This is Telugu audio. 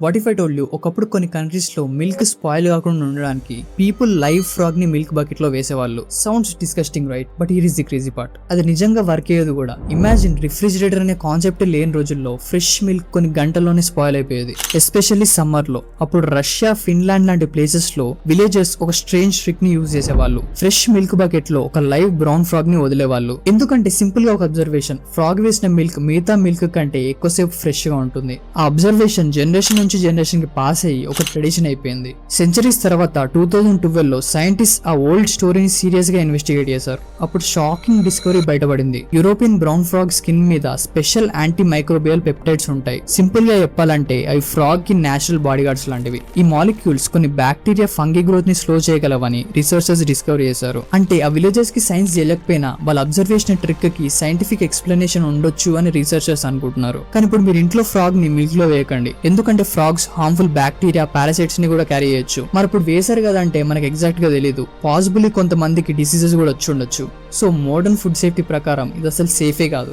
What if I told you, ఒకప్పుడు కొన్ని కంట్రీస్ లో మిల్క్ స్పాయిల్ కాకుండా ఉండడానికి పీపుల్ లైవ్ ఫ్రాగ్ ని మిల్క్ బకెట్ లో వేసేవాళ్ళు. Sounds disgusting right, but here is the crazy part. అది నిజంగా వర్క్ అయ్యేది కూడా. ఇమాజిన్, రిఫ్రిజిరేటర్ అనే కాన్సెప్ట్ లేని రోజుల్లో ఫ్రెష్ మిల్క్ కొన్ని గంటల్లోనే స్పాయిల్ అయిపోయేది, ఎస్పెషల్లీ సమ్మర్ లో. అప్పుడు రష్యా, ఫిన్లాండ్ లాంటి ప్లేసెస్ లో విలేజర్స్ ఒక స్ట్రేంజ్ ట్రిక్ ని యూజ్ చేసేవాళ్ళు. ఫ్రెష్ మిల్క్ బకెట్ లో ఒక లైవ్ బ్రౌన్ ఫ్రాగ్ ని వదిలేవాళ్ళు. ఎందుకంటే సింపుల్ గా ఒక అబ్జర్వేషన్, ఫ్రాగ్ వేసిన మిల్క్ మిగతా మిల్క్ కంటే ఎక్కువసేపు ఫ్రెష్ గా ఉంటుంది. ఆ అబ్జర్వేషన్ జనరేషన్ నుంచి జనరేషన్ కి పాస్ అయ్యి ఒక ట్రెడిషన్ అయిపోయింది. సెంచరీస్ తర్వాత 2012 లో సైంటిస్ట్ ఆ ఓల్డ్ స్టోరీని సీరియస్ గా ఇన్వెస్టిగేట్ చేశారు. అప్పుడు షాకింగ్ డిస్కవరీ బయటపడింది. యూరోపియన్ బ్రౌన్ ఫ్రాగ్ స్కిన్ మీద స్పెషల్ యాంటీ మైక్రోబియల్ పెప్టైడ్స్ ఉంటాయి. సింపుల్ గా చెప్పాలంటే అవి ఫ్రాగ్ కి నేచురల్ బాడీ గార్డ్స్ లాంటివి. ఈ మాలిక్యూల్స్ కొన్ని బ్యాక్టీరియా, ఫంగీ గ్రోత్ ని స్లో చేయగలవని రీసెర్చర్స్ డిస్కవర్ చేశారు. అంటే ఆ విలేజెస్ కి సైన్స్ తెలియకపోయినా వాళ్ళ అబ్జర్వేషన్ ట్రిక్ కి సైంటిఫిక్ ఎక్స్ప్లెనేషన్ ఉండొచ్చు అని రీసెర్చర్స్ అనుకుంటున్నారు. కానీ ఇప్పుడు మీరు ఇంట్లో ఫ్రాగ్ ని మిల్క్ లో వేయకండి, ఎందుకంటే ఫ్రాగ్స్ హార్మ్ఫుల్ బ్యాక్టీరియా, పారాసైట్స్ ని కూడా క్యారీ చేయొచ్చు. మరి ఇప్పుడు వేశారు కదా అంటే మనకి ఎగ్జాక్ట్ గా తెలియదు, పాసిబుల్లీ కొంతమందికి డిసీజెస్ కూడా వచ్చి ఉండొచ్చు. సో మోడర్న్ ఫుడ్ సేఫ్టీ ప్రకారం ఇది అసలు సేఫే కాదు.